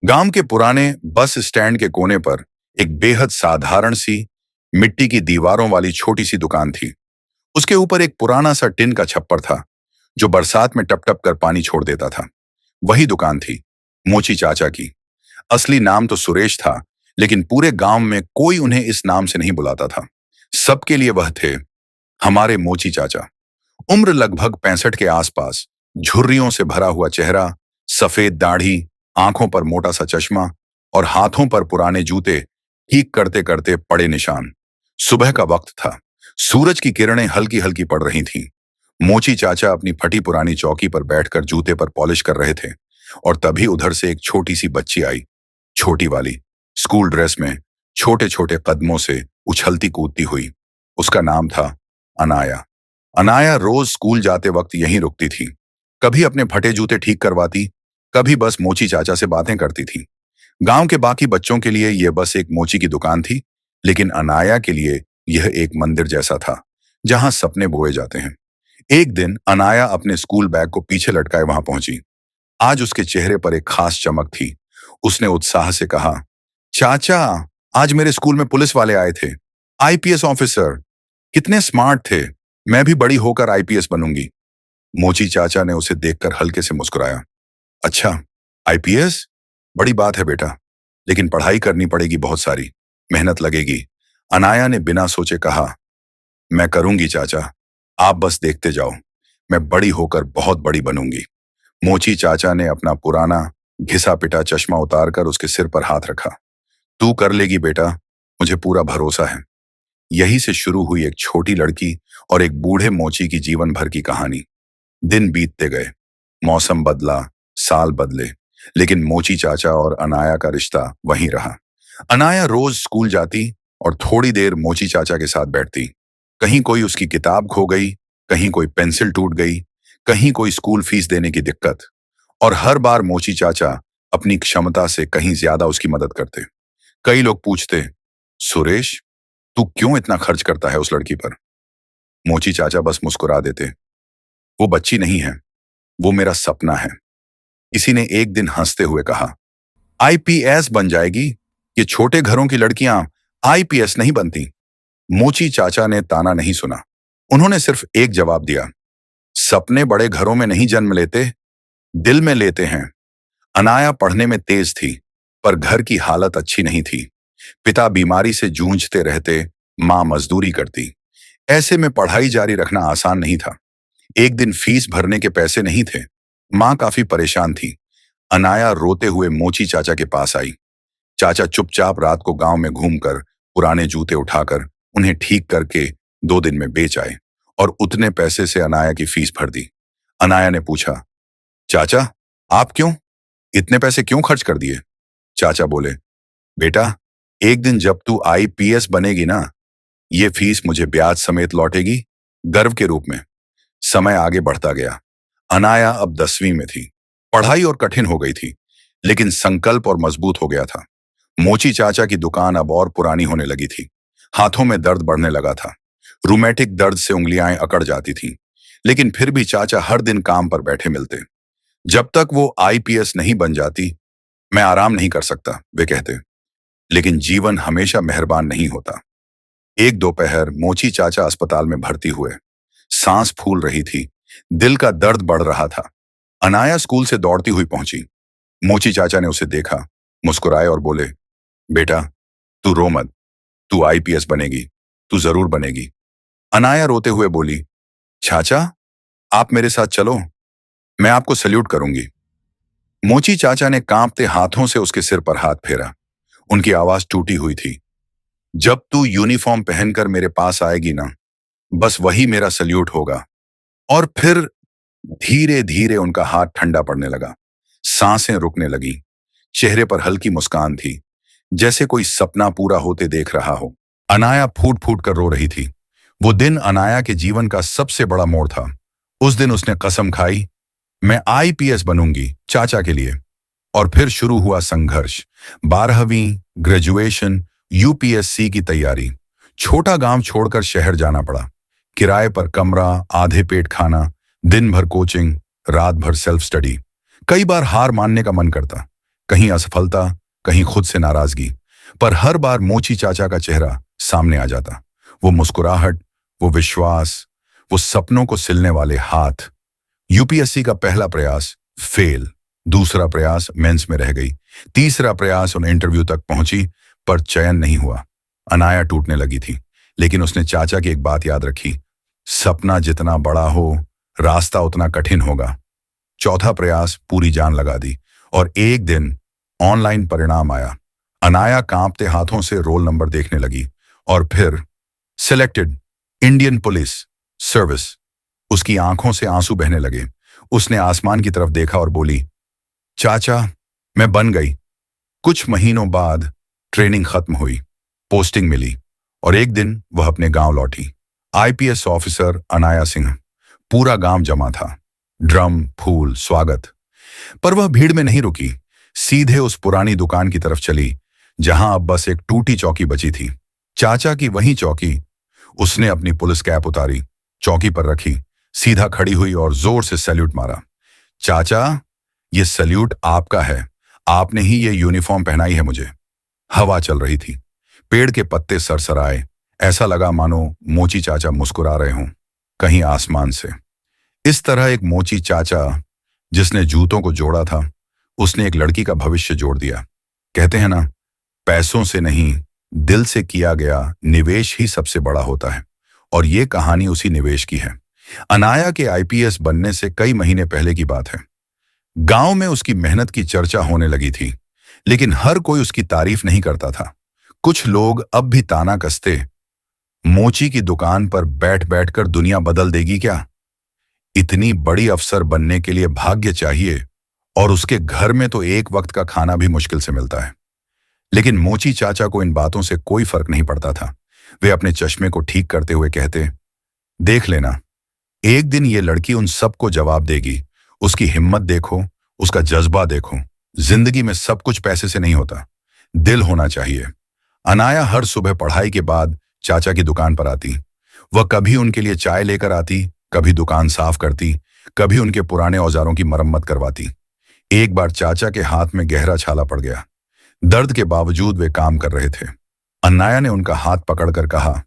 गांव के पुराने बस स्टैंड के कोने पर एक बेहद साधारण सी मिट्टी की दीवारों वाली छोटी सी दुकान थी। उसके ऊपर एक पुराना सा टिन का छप्पर था जो बरसात में टप टप कर पानी छोड़ देता था। वही दुकान थी मोची चाचा की। असली नाम तो सुरेश था, लेकिन पूरे गांव में कोई उन्हें इस नाम से नहीं बुलाता था। सबके लिए वह थे हमारे मोची चाचा। उम्र लगभग 65 के आसपास, झुर्रियों से भरा हुआ चेहरा, सफेद दाढ़ी, आंखों पर मोटा सा चश्मा और हाथों पर पुराने जूते ठीक करते करते पड़े निशान। सुबह का वक्त था। सूरज की किरणें हल्की हल्की पड़ रही थीं। मोची चाचा अपनी फटी पुरानी चौकी पर बैठकर जूते पर पॉलिश कर रहे थे और तभी उधर से एक छोटी सी बच्ची आई। छोटी वाली, स्कूल ड्रेस में, छोटे छोटे कदमों से उछलती कूदती हुई। उसका नाम था अनाया। अनाया रोज स्कूल जाते वक्त यहीं रुकती थी। कभी अपने फटे जूते ठीक करवाती, कभी बस मोची चाचा से बातें करती थी। गांव के बाकी बच्चों के लिए यह बस एक मोची की दुकान थी, लेकिन अनाया के लिए यह एक मंदिर जैसा था जहां सपने बोए जाते हैं। एक दिन अनाया अपने स्कूल बैग को पीछे लटकाए वहां पहुंची। आज उसके चेहरे पर एक खास चमक थी। उसने उत्साह से कहा, चाचा, आज मेरे स्कूल में पुलिस वाले आए थे, आईपीएस ऑफिसर। कितने स्मार्ट थे। मैं भी बड़ी होकर आईपीएस बनूंगी। मोची चाचा ने उसे देखकर हल्के से मुस्कुराया। अच्छा, आईपीएस? बड़ी बात है बेटा, लेकिन पढ़ाई करनी पड़ेगी, बहुत सारी मेहनत लगेगी। अनाया ने बिना सोचे कहा, मैं करूंगी चाचा, आप बस देखते जाओ, मैं बड़ी होकर बहुत बड़ी बनूंगी। मोची चाचा ने अपना पुराना घिसा पिटा चश्मा उतारकर उसके सिर पर हाथ रखा। तू कर लेगी बेटा, मुझे पूरा भरोसा है। यही से शुरू हुई एक छोटी लड़की और एक बूढ़े मोची की जीवन भर की कहानी। दिन बीतते गए, मौसम बदला, साल बदले, लेकिन मोची चाचा और अनाया का रिश्ता वहीं रहा। अनाया रोज स्कूल जाती और थोड़ी देर मोची चाचा के साथ बैठती। कहीं कोई उसकी किताब खो गई, कहीं कोई पेंसिल टूट गई, कहीं कोई स्कूल फीस देने की दिक्कत, और हर बार मोची चाचा अपनी क्षमता से कहीं ज्यादा उसकी मदद करते। कई लोग पूछते, सुरेश, तू क्यों इतना खर्च करता है उस लड़की पर? मोची चाचा बस मुस्कुरा देते, वो बच्ची नहीं है, वो मेरा सपना है। किसी ने एक दिन हंसते हुए कहा, आईपीएस बन जाएगी। ये छोटे घरों की लड़कियां आईपीएस नहीं बनती। मोची चाचा ने ताना नहीं सुना। उन्होंने सिर्फ एक जवाब दिया, सपने बड़े घरों में नहीं जन्म लेते, दिल में लेते हैं। अनाया पढ़ने में तेज थी, पर घर की हालत अच्छी नहीं थी। पिता बीमारी से जूझते रहते, मां मजदूरी करती। ऐसे में पढ़ाई जारी रखना आसान नहीं था। एक दिन फीस भरने के पैसे नहीं थे। मां काफी परेशान थी। अनाया रोते हुए मोची चाचा के पास आई। चाचा चुपचाप रात को गांव में घूमकर पुराने जूते उठाकर उन्हें ठीक करके 2 दिन में बेच आए और उतने पैसे से अनाया की फीस भर दी। अनाया ने पूछा, चाचा, आप क्यों इतने पैसे क्यों खर्च कर दिए? चाचा बोले, बेटा, एक दिन जब तू आईपीएस बनेगी ना, ये फीस मुझे ब्याज समेत लौटेगी, गर्व के रूप में। समय आगे बढ़ता गया। अनाया अब 10वीं में थी। पढ़ाई और कठिन हो गई थी, लेकिन संकल्प और मजबूत हो गया था। मोची चाचा की दुकान अब और पुरानी होने लगी थी। हाथों में दर्द बढ़ने लगा था। रूमेटिक दर्द से उंगलियां अकड़ जाती थीं, लेकिन फिर भी चाचा हर दिन काम पर बैठे मिलते। जब तक वो आईपीएस नहीं बन जाती, मैं आराम नहीं कर सकता, वे कहते। लेकिन जीवन हमेशा मेहरबान नहीं होता। एक दोपहर मोची चाचा अस्पताल में भर्ती हुए। सांस फूल रही थी, दिल का दर्द बढ़ रहा था। अनाया स्कूल से दौड़ती हुई पहुंची। मोची चाचा ने उसे देखा, मुस्कुराए और बोले, बेटा, तू रो मत, तू आईपीएस बनेगी, तू जरूर बनेगी। अनाया रोते हुए बोली, चाचा, आप मेरे साथ चलो, मैं आपको सल्यूट करूंगी। मोची चाचा ने कांपते हाथों से उसके सिर पर हाथ फेरा। उनकी आवाज टूटी हुई थी, जब तू यूनिफॉर्म पहनकर मेरे पास आएगी ना, बस वही मेरा सल्यूट होगा। और फिर धीरे धीरे उनका हाथ ठंडा पड़ने लगा। सांसें रुकने लगी। चेहरे पर हल्की मुस्कान थी, जैसे कोई सपना पूरा होते देख रहा हो। अनाया फूट फूट कर रो रही थी। वो दिन अनाया के जीवन का सबसे बड़ा मोड़ था। उस दिन उसने कसम खाई, मैं आईपीएस बनूंगी, चाचा के लिए। और फिर शुरू हुआ संघर्ष। 12वीं, ग्रेजुएशन, यूपीएससी की तैयारी। छोटा गांव छोड़कर शहर जाना पड़ा। किराए पर कमरा, आधे पेट खाना, दिन भर कोचिंग, रात भर सेल्फ स्टडी। कई बार हार मानने का मन करता, कहीं असफलता, कहीं खुद से नाराजगी। पर हर बार मोची चाचा का चेहरा सामने आ जाता। वो मुस्कुराहट, वो विश्वास, वो सपनों को सिलने वाले हाथ। यूपीएससी का पहला प्रयास फेल, दूसरा प्रयास मेंस में रह गई, तीसरा प्रयास उन इंटरव्यू तक पहुंची, पर चयन नहीं हुआ। अनाया टूटने लगी थी, लेकिन उसने चाचा की एक बात याद रखी, सपना जितना बड़ा हो, रास्ता उतना कठिन होगा। चौथा प्रयास पूरी जान लगा दी, और एक दिन ऑनलाइन परिणाम आया। अनाया कांपते हाथों से रोल नंबर देखने लगी, और फिर सिलेक्टेड, इंडियन पुलिस सर्विस। उसकी आंखों से आंसू बहने लगे। उसने आसमान की तरफ देखा और बोली, चाचा, मैं बन गई। कुछ महीनों बाद ट्रेनिंग खत्म हुई, पोस्टिंग मिली, और एक दिन वह अपने गांव लौटी। IPS officer Anaya Singh. पूरा गांव जमा था, ड्रम, फूल, स्वागत। पर वह भीड़ में नहीं रुकी, सीधे उस पुरानी दुकान की तरफ चली जहां अब बस एक टूटी चौकी बची थी। चाचा की वही चौकी। उसने अपनी पुलिस कैप उतारी, चौकी पर रखी, सीधा खड़ी हुई और जोर से सैल्यूट मारा। चाचा, ये सैल्यूट आपका है, आपने ही ये यूनिफॉर्म पहनाई है मुझे। हवा चल रही थी, पेड़ के पत्ते सरसराए, ऐसा लगा मानो मोची चाचा मुस्कुरा रहे हों, कहीं आसमान से। इस तरह एक मोची चाचा जिसने जूतों को जोड़ा था, उसने एक लड़की का भविष्य जोड़ दिया। कहते हैं ना, पैसों से नहीं, दिल से किया गया निवेश ही सबसे बड़ा होता है, और ये कहानी उसी निवेश की है। अनाया के आईपीएस बनने से कई महीने पहले की बात है। गांव में उसकी मेहनत की चर्चा होने लगी थी, लेकिन हर कोई उसकी तारीफ नहीं करता था। कुछ लोग अब भी ताना कसते, मोची की दुकान पर बैठ बैठकर दुनिया बदल देगी क्या? इतनी बड़ी अफसर बनने के लिए भाग्य चाहिए, और उसके घर में तो एक वक्त का खाना भी मुश्किल से मिलता है। लेकिन मोची चाचा को इन बातों से कोई फर्क नहीं पड़ता था। वे अपने चश्मे को ठीक करते हुए कहते, देख लेना, एक दिन ये लड़की उन सबको जवाब देगी। उसकी हिम्मत देखो, उसका जज्बा देखो। जिंदगी में सब कुछ पैसे से नहीं होता, दिल होना चाहिए। अनाया हर सुबह पढ़ाई के बाद चाचा की दुकान पर आती। वह कभी उनके लिए चाय लेकर आती, कभी दुकान साफ करती, कभी उनके पुराने औजारों की मरम्मत करवाती। एक बार चाचा के हाथ में गहरा छाला पड़ गया। दर्द के बावजूद वे काम कर रहे थे। अनाया ने उनका हाथ पकड़कर कहा,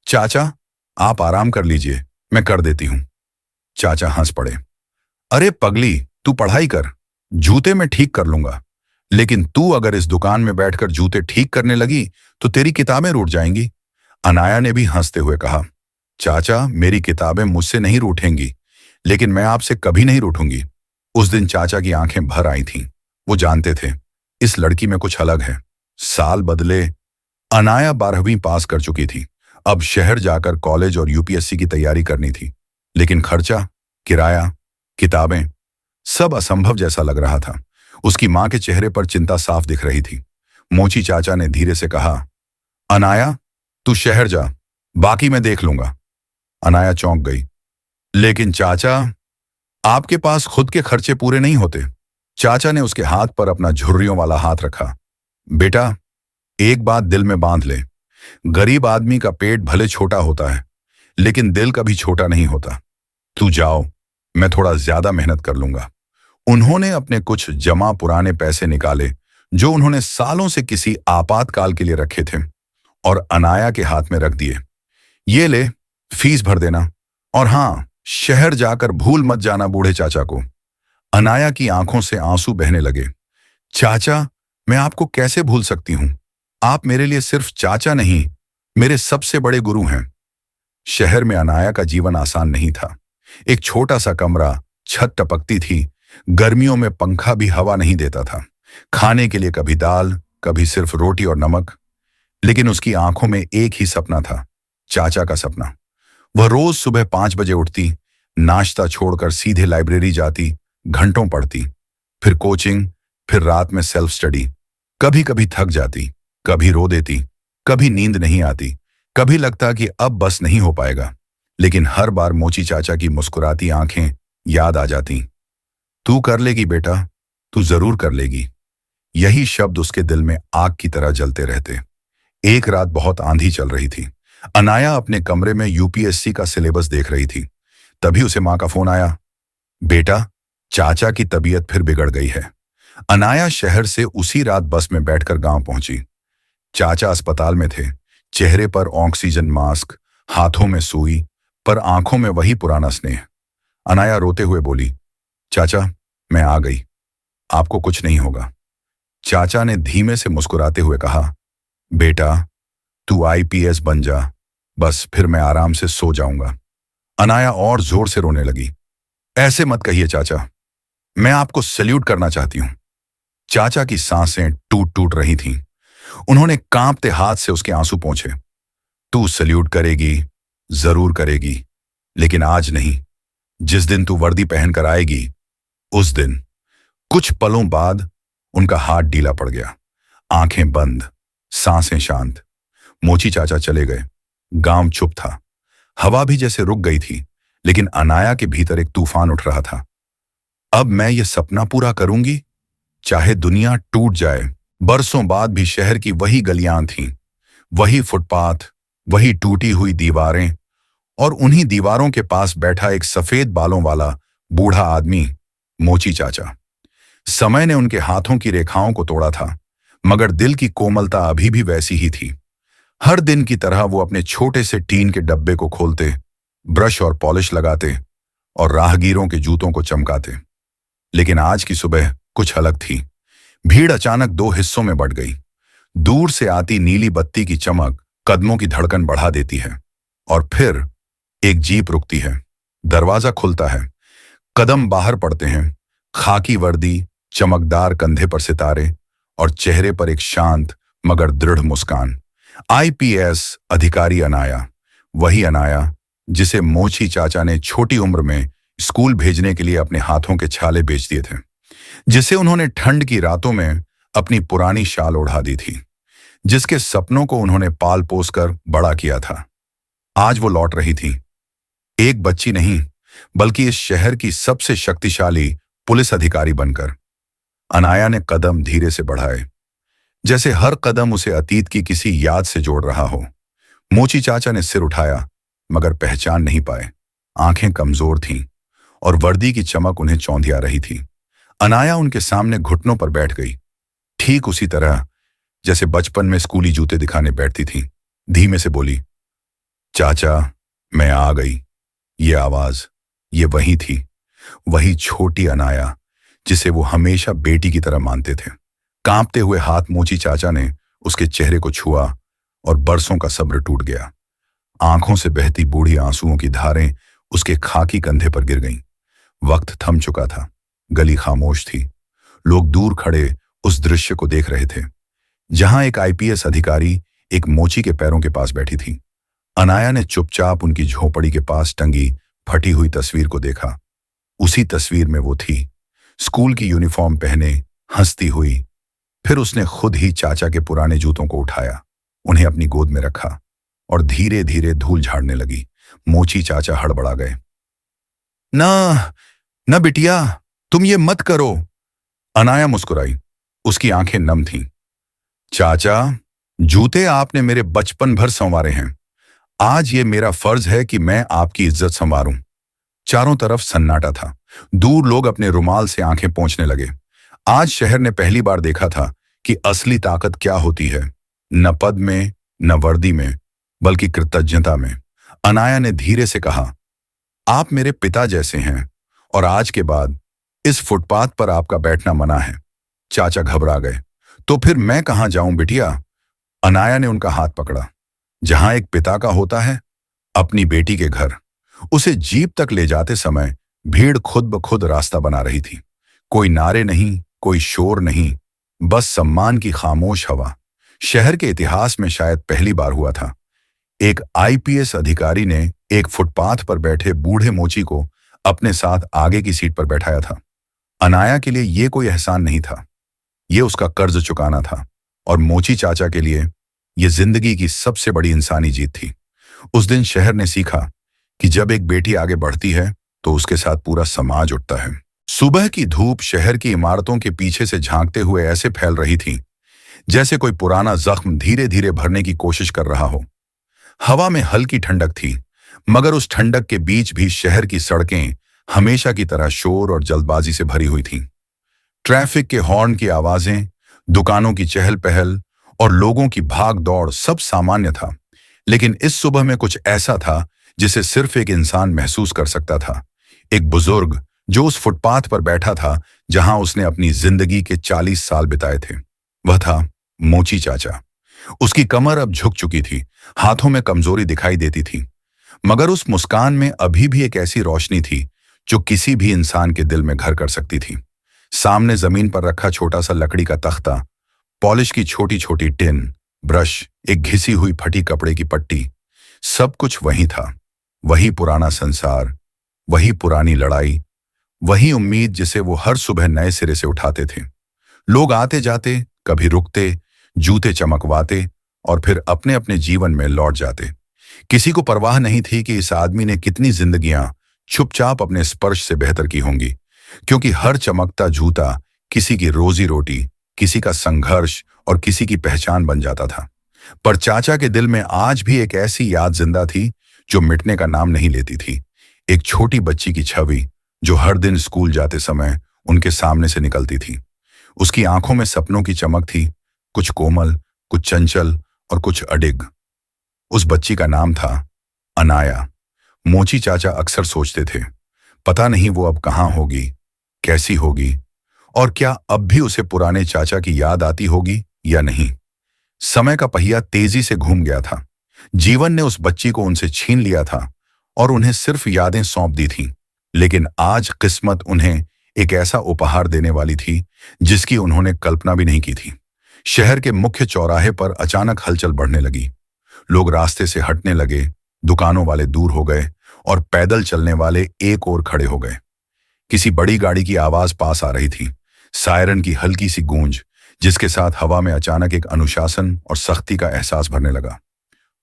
चाचा, आप आराम कर लीजिए, मैं कर देती हूं। चाचा हंस पड़े। अरे पगली, तू पढ़ाई कर, जूते मैं ठीक कर लूंगा। लेकिन तू अगर इस दुकान में बैठकर जूते ठीक करने लगी तो तेरी किताबें रूठ जाएंगी। अनाया ने भी हंसते हुए कहा, चाचा, मेरी किताबें मुझसे नहीं रूठेंगी, लेकिन मैं आपसे कभी नहीं रूठूंगी। उस दिन चाचा की आंखें भर आई थीं। वो जानते थे, इस लड़की में कुछ अलग है। साल बदले। अनाया 12वीं पास कर चुकी थी। अब शहर जाकर कॉलेज और यूपीएससी की तैयारी करनी थी, लेकिन खर्चा, किराया, किताबें, सब असंभव जैसा लग रहा था। उसकी मां के चेहरे पर चिंता साफ दिख रही थी। मोची चाचा ने धीरे से कहा, अनाया, तू शहर जा, बाकी मैं देख लूंगा। अनाया चौंक गई। लेकिन चाचा, आपके पास खुद के खर्चे पूरे नहीं होते। चाचा ने उसके हाथ पर अपना झुर्रियों वाला हाथ रखा। बेटा, एक बात दिल में बांध ले, गरीब आदमी का पेट भले छोटा होता है, लेकिन दिल कभी छोटा नहीं होता। तू जाओ, मैं थोड़ा ज्यादा मेहनत कर लूंगा। उन्होंने अपने कुछ जमा पुराने पैसे निकाले जो उन्होंने सालों से किसी आपातकाल के लिए रखे थे, और अनाया के हाथ में रख दिए। ये ले, फीस भर देना, और हां, शहर जाकर भूल मत जाना बूढ़े चाचा को। अनाया की आंखों से आंसू बहने लगे। चाचा, मैं आपको कैसे भूल सकती हूं? आप मेरे लिए सिर्फ चाचा नहीं, मेरे सबसे बड़े गुरु हैं। शहर में अनाया का जीवन आसान नहीं था। एक छोटा सा कमरा, छत टपकती थी, गर्मियों में पंखा भी हवा नहीं देता था। खाने के लिए कभी दाल, कभी सिर्फ रोटी और नमक। लेकिन उसकी आंखों में एक ही सपना था, चाचा का सपना। वह रोज सुबह 5 बजे उठती, नाश्ता छोड़कर सीधे लाइब्रेरी जाती, घंटों पढ़ती, फिर कोचिंग, फिर रात में सेल्फ स्टडी। कभी कभी थक जाती, कभी रो देती, कभी नींद नहीं आती, कभी लगता कि अब बस नहीं हो पाएगा। लेकिन हर बार मोची चाचा की मुस्कुराती आंखें याद आ जाती। तू कर लेगी बेटा, तू जरूर कर लेगी। यही शब्द उसके दिल में आग की तरह जलते रहते। एक रात बहुत आंधी चल रही थी। अनाया अपने कमरे में यूपीएससी का सिलेबस देख रही थी। तभी उसे मां का फोन आया, बेटा, चाचा की तबीयत फिर बिगड़ गई है। अनाया शहर से उसी रात बस में बैठकर गांव पहुंची। चाचा अस्पताल में थे, चेहरे पर ऑक्सीजन मास्क, हाथों में सुई, पर आंखों में वही पुराना स्नेह। अनाया रोते हुए बोली, चाचा, मैं आ गई, आपको कुछ नहीं होगा। चाचा ने धीमे से मुस्कुराते हुए कहा, बेटा, तू आईपीएस बन जा, बस फिर मैं आराम से सो जाऊंगा। अनाया और जोर से रोने लगी। ऐसे मत कहिए चाचा, मैं आपको सल्यूट करना चाहती हूं। चाचा की सांसें टूट टूट रही थीं। उन्होंने कांपते हाथ से उसके आंसू पोंछे। तू सल्यूट करेगी, जरूर करेगी, लेकिन आज नहीं। जिस दिन तू वर्दी पहनकर आएगी, उस दिन। कुछ पलों बाद उनका हाथ ढीला पड़ गया, आंखें बंद, सांसें शांत। मोची चाचा चले गए। गांव चुप था। हवा भी जैसे रुक गई थी, लेकिन अनाया के भीतर एक तूफान उठ रहा था। अब मैं ये सपना पूरा करूंगी, चाहे दुनिया टूट जाए। बरसों बाद भी शहर की वही गलियां थीं, वही फुटपाथ, वही टूटी हुई दीवारें, और उन्हीं दीवारों के पास बैठा एक सफेद बालों वाला बूढ़ा आदमी, मोची चाचा। समय ने उनके हाथों की रेखाओं को तोड़ा था, मगर दिल की कोमलता अभी भी वैसी ही थी। हर दिन की तरह वो अपने छोटे से टीन के डब्बे को खोलते, ब्रश और पॉलिश लगाते और राहगीरों के जूतों को चमकाते। लेकिन आज की सुबह कुछ अलग थी। भीड़ अचानक दो हिस्सों में बंट गई। दूर से आती नीली बत्ती की चमक कदमों की धड़कन बढ़ा देती है, और फिर एक जीप रुकती है। दरवाजा खुलता है, कदम बाहर पड़ते हैं। खाकी वर्दी, चमकदार कंधे पर सितारे, और चेहरे पर एक शांत मगर दृढ़ मुस्कान। आईपीएस अधिकारी अनाया, वही अनाया जिसे मोची चाचा ने छोटी उम्र में स्कूल भेजने के लिए अपने हाथों के छाले बेच दिए थे, जिसे उन्होंने ठंड की रातों में अपनी पुरानी शाल ओढ़ा दी थी, जिसके सपनों को उन्होंने पाल पोस कर बड़ा किया था। आज वो लौट रही थी, एक बच्ची नहीं, बल्कि इस शहर की सबसे शक्तिशाली पुलिस अधिकारी बनकर। अनाया ने कदम धीरे से बढ़ाए, जैसे हर कदम उसे अतीत की किसी याद से जोड़ रहा हो। मोची चाचा ने सिर उठाया, मगर पहचान नहीं पाए। आंखें कमजोर थीं और वर्दी की चमक उन्हें चौंधिया रही थी। अनाया उनके सामने घुटनों पर बैठ गई, ठीक उसी तरह जैसे बचपन में स्कूली जूते दिखाने बैठती थी। धीमे से बोली, चाचा, मैं आ गई। ये आवाज, ये वही थी, वही छोटी अनाया जिसे वो हमेशा बेटी की तरह मानते थे। कांपते हुए हाथ मोची चाचा ने उसके चेहरे को छुआ और बरसों का सब्र टूट गया। आंखों से बहती बूढ़ी आंसुओं की धारें उसके खाकी कंधे पर गिर गईं। वक्त थम चुका था, गली खामोश थी। लोग दूर खड़े उस दृश्य को देख रहे थे, जहां एक आईपीएस अधिकारी एक मोची के पैरों के पास बैठी थी। अनाया ने चुपचाप उनकी झोपड़ी के पास टंगी फटी हुई तस्वीर को देखा। उसी तस्वीर में वो थी, स्कूल की यूनिफॉर्म पहने, हंसती हुई। फिर उसने खुद ही चाचा के पुराने जूतों को उठाया, उन्हें अपनी गोद में रखा और धीरे धीरे धूल झाड़ने लगी। मोची चाचा हड़बड़ा गए। ना, ना बिटिया, तुम ये मत करो। अनाया मुस्कुराई, उसकी आंखें नम थीं। चाचा, जूते आपने मेरे बचपन भर संवारे हैं। आज ये मेरा फर्ज है कि मैं आपकी इज्जत संवारूं। चारों तरफ सन्नाटा था। दूर लोग अपने रुमाल से आंखें पोंछने लगे। आज शहर ने पहली बार देखा था कि असली ताकत क्या होती है, न पद में, न वर्दी में, बल्कि कृतज्ञता में। अनाया ने धीरे से कहा, आप मेरे पिता जैसे हैं, और आज के बाद इस फुटपाथ पर आपका बैठना मना है। चाचा घबरा गए। तो फिर मैं कहां जाऊं बिटिया? अनाया ने उनका हाथ पकड़ा। जहां एक पिता का होता है, अपनी बेटी के घर। उसे जीप तक ले जाते समय भीड़ खुद ब खुद रास्ता बना रही थी। कोई नारे नहीं, कोई शोर नहीं, बस सम्मान की खामोश हवा। शहर के इतिहास में शायद पहली बार हुआ था। एक आईपीएस अधिकारी ने एक फुटपाथ पर बैठे बूढ़े मोची को अपने साथ आगे की सीट पर बैठाया था। अनाया के लिए यह कोई एहसान नहीं था, यह उसका कर्ज चुकाना था, और मोची चाचा के लिए यह जिंदगी की सबसे बड़ी इंसानी जीत थी। उस दिन शहर ने सीखा कि जब एक बेटी आगे बढ़ती है तो उसके साथ पूरा समाज उठता है। सुबह की धूप शहर की इमारतों के पीछे से झांकते हुए ऐसे फैल रही थी जैसे कोई पुराना जख्म धीरे धीरे भरने की कोशिश कर रहा हो। हवा में हल्की ठंडक थी, मगर उस ठंडक के बीच भी शहर की सड़कें हमेशा की तरह शोर और जल्दबाजी से भरी हुई थीं। ट्रैफिक के हॉर्न की आवाजें, दुकानों की चहल पहल और लोगों की भाग दौड़ सब सामान्य था। लेकिन इस सुबह में कुछ ऐसा था जिसे सिर्फ एक इंसान महसूस कर सकता था। एक बुजुर्ग जो उस फुटपाथ पर बैठा था जहां उसने अपनी जिंदगी के 40 साल बिताए थे। वह था मोची चाचा। उसकी कमर अब झुक चुकी थी, हाथों में कमजोरी दिखाई देती थी, मगर उस मुस्कान में अभी भी एक ऐसी रोशनी थी जो किसी भी इंसान के दिल में घर कर सकती थी। सामने जमीन पर रखा छोटा सा लकड़ी का तख्ता, पॉलिश की छोटी छोटी टिन, ब्रश, एक घिसी हुई फटी कपड़े की पट्टी, सब कुछ वही था। वही पुराना संसार, वही पुरानी लड़ाई, वही उम्मीद जिसे वो हर सुबह नए सिरे से उठाते थे। लोग आते जाते, कभी रुकते, जूते चमकवाते और फिर अपने अपने जीवन में लौट जाते। किसी को परवाह नहीं थी कि इस आदमी ने कितनी जिंदगियां चुपचाप अपने स्पर्श से बेहतर की होंगी, क्योंकि हर चमकता जूता किसी की रोजी रोटी, किसी का संघर्ष और किसी की पहचान बन जाता था। पर चाचा के दिल में आज भी एक ऐसी याद जिंदा थी जो मिटने का नाम नहीं लेती थी। एक छोटी बच्ची की छवि जो हर दिन स्कूल जाते समय उनके सामने से निकलती थी। उसकी आंखों में सपनों की चमक थी, कुछ कोमल, कुछ चंचल और कुछ अडिग। उस बच्ची का नाम था अनाया। मोची चाचा अक्सर सोचते थे, पता नहीं वो अब कहाँ होगी, कैसी होगी, और क्या अब भी उसे पुराने चाचा की याद आती होगी या नहीं। समय का पहिया तेजी से घूम गया था। जीवन ने उस बच्ची को उनसे छीन लिया था और उन्हें सिर्फ यादें सौंप दी थीं। लेकिन आज किस्मत उन्हें एक ऐसा उपहार देने वाली थी जिसकी उन्होंने कल्पना भी नहीं की थी। शहर के मुख्य चौराहे पर अचानक हलचल बढ़ने लगी। लोग रास्ते से हटने लगे, दुकानों वाले दूर हो गए और पैदल चलने वाले एक ओर खड़े हो गए। किसी बड़ी गाड़ी की आवाज पास आ रही थी, सायरन की हल्की सी गूंज, जिसके साथ हवा में अचानक एक अनुशासन और सख्ती का एहसास भरने लगा।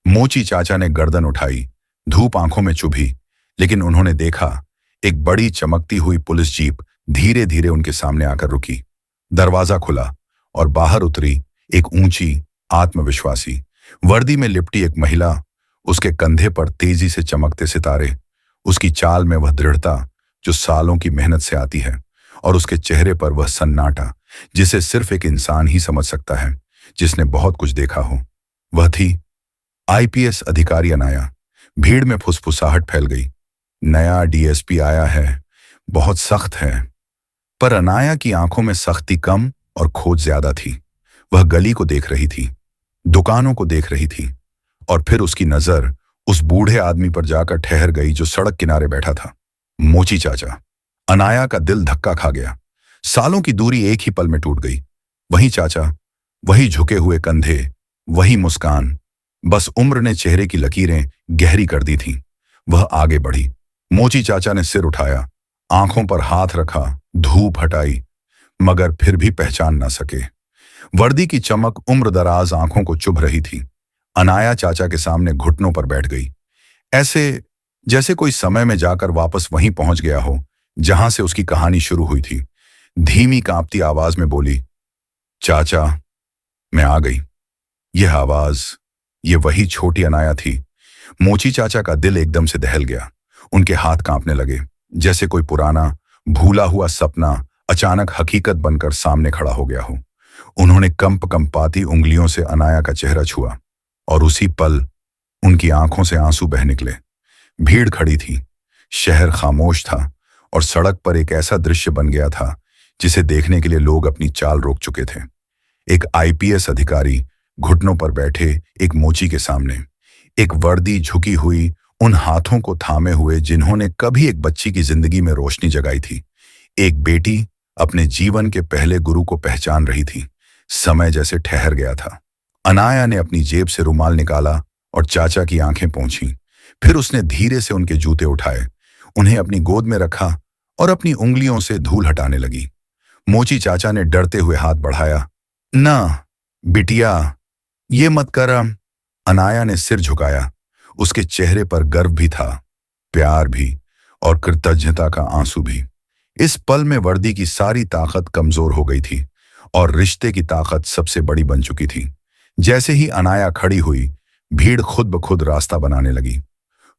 मोची चाचा ने गर्दन उठाई, धूप आंखों में चुभी, लेकिन उन्होंने देखा एक बड़ी चमकती हुई पुलिस जीप धीरे धीरे उनके सामने आकर रुकी। दरवाजा खुला और बाहर उतरी एक ऊंची, आत्मविश्वासी, वर्दी में लिपटी एक महिला। उसके कंधे पर तेजी से चमकते सितारे, उसकी चाल में वह दृढ़ता जो सालों की मेहनत से आती है, और उसके चेहरे पर वह सन्नाटा जिसे सिर्फ एक इंसान ही समझ सकता है जिसने बहुत कुछ देखा हो। वह थी आईपीएस अधिकारी अनाया। भीड़ में फुसफुसाहट फैल गई। नया डीएसपी आया है, बहुत सख्त है। पर अनाया की आंखों में सख्ती कम और खोज ज्यादा थी। वह गली को देख रही थी, दुकानों को देख रही थी, और फिर उसकी नजर उस बूढ़े आदमी पर जाकर ठहर गई जो सड़क किनारे बैठा था, मोची चाचा। अनाया का दिल धक्का खा गया। सालों की दूरी एक ही पल में टूट गई। वही चाचा, वही झुके हुए कंधे, वही मुस्कान, बस उम्र ने चेहरे की लकीरें गहरी कर दी थीं। वह आगे बढ़ी। मोची चाचा ने सिर उठाया, आंखों पर हाथ रखा, धूप हटाई, मगर फिर भी पहचान न सके। वर्दी की चमक उम्रदराज आंखों को चुभ रही थी। अनाया चाचा के सामने घुटनों पर बैठ गई, ऐसे जैसे कोई समय में जाकर वापस वहीं पहुंच गया हो जहां से उसकी कहानी शुरू हुई थी। धीमी कांपती आवाज में बोली, चाचा, मैं आ गई। यह आवाज, ये वही छोटी अनाया थी। मोची चाचा का दिल एकदम से दहल गया। उनके हाथ कांपने लगे, जैसे कोई पुराना भूला हुआ सपना अचानक हकीकत बनकर सामने खड़ा हो गया हो। उन्होंने कंपाती उंगलियों से अनाया का चेहरा छुआ, और उसी पल उनकी आंखों से आंसू बह निकले। भीड़ खड़ी थी, शहर खामोश था, और सड़क पर एक ऐसा दृश्य बन गया था जिसे देखने के लिए लोग अपनी चाल रोक चुके थे। एक आईपीएस अधिकारी घुटनों पर बैठे एक मोची के सामने, एक वर्दी झुकी हुई उन हाथों को थामे हुए जिन्होंने कभी एक बच्ची की जिंदगी में रोशनी जगाई थी। एक बेटी अपने जीवन के पहले गुरु को पहचान रही थी। समय जैसे ठहर गया था। अनाया ने अपनी जेब से रुमाल निकाला और चाचा की आंखें पोंछीं। फिर उसने धीरे से उनके जूते उठाए, उन्हें अपनी गोद में रखा और अपनी उंगलियों से धूल हटाने लगी। मोची चाचा ने डरते हुए हाथ बढ़ाया। ना बिटिया, ये मत कर। अनाया ने सिर झुकाया। उसके चेहरे पर गर्व भी था, प्यार भी, और कृतज्ञता का आंसू भी। इस पल में वर्दी की सारी ताकत कमजोर हो गई थी और रिश्ते की ताकत सबसे बड़ी बन चुकी थी। जैसे ही अनाया खड़ी हुई, भीड़ खुद ब खुद रास्ता बनाने लगी।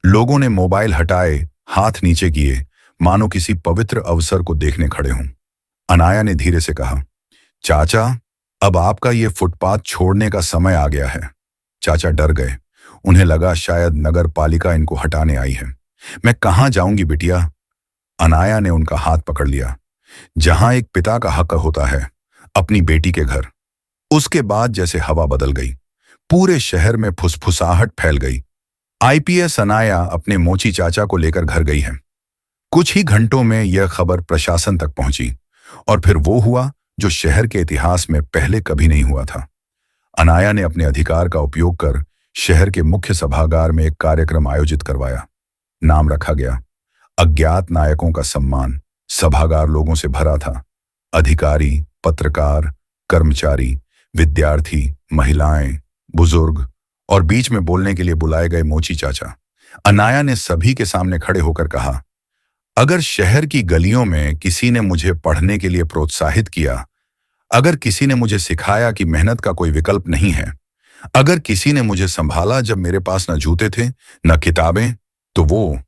लोगों ने मोबाइल हटाए, हाथ नीचे किए, मानो किसी पवित्र अवसर को देखने खड़े हों। अनाया ने धीरे से कहा, चाचा, अब आपका ये फुटपाथ छोड़ने का समय आ गया है। चाचा डर गए। उन्हें लगा शायद नगर पालिका इनको हटाने आई है। मैं कहाँ जाऊंगी बिटिया? अनाया ने उनका हाथ पकड़ लिया। जहां एक पिता का हक होता है, अपनी बेटी के घर। उसके बाद जैसे हवा बदल गई। पूरे शहर में फुसफुसाहट फैल गई। आईपीएस अनाया अपने मोची चाचा को लेकर घर गई है। कुछ ही घंटों में यह खबर प्रशासन तक पहुंची और फिर वो हुआ जो शहर के इतिहास में पहले कभी नहीं हुआ था। अनाया ने अपने अधिकार का उपयोग कर शहर के मुख्य सभागार में एक कार्यक्रम आयोजित करवाया। नाम रखा गया अज्ञात नायकों का सम्मान। सभागार लोगों से भरा था। अधिकारी, पत्रकार, कर्मचारी, विद्यार्थी, महिलाएं, बुजुर्ग और बीच में बोलने के लिए बुलाए गए मोची चाचा। अनाया ने सभी के सामने खड़े होकर कहा, अगर शहर की गलियों में किसी ने मुझे पढ़ने के लिए प्रोत्साहित किया, अगर किसी ने मुझे सिखाया कि मेहनत का कोई विकल्प नहीं है, अगर किसी ने मुझे संभाला जब मेरे पास न जूते थे न किताबें, तो वो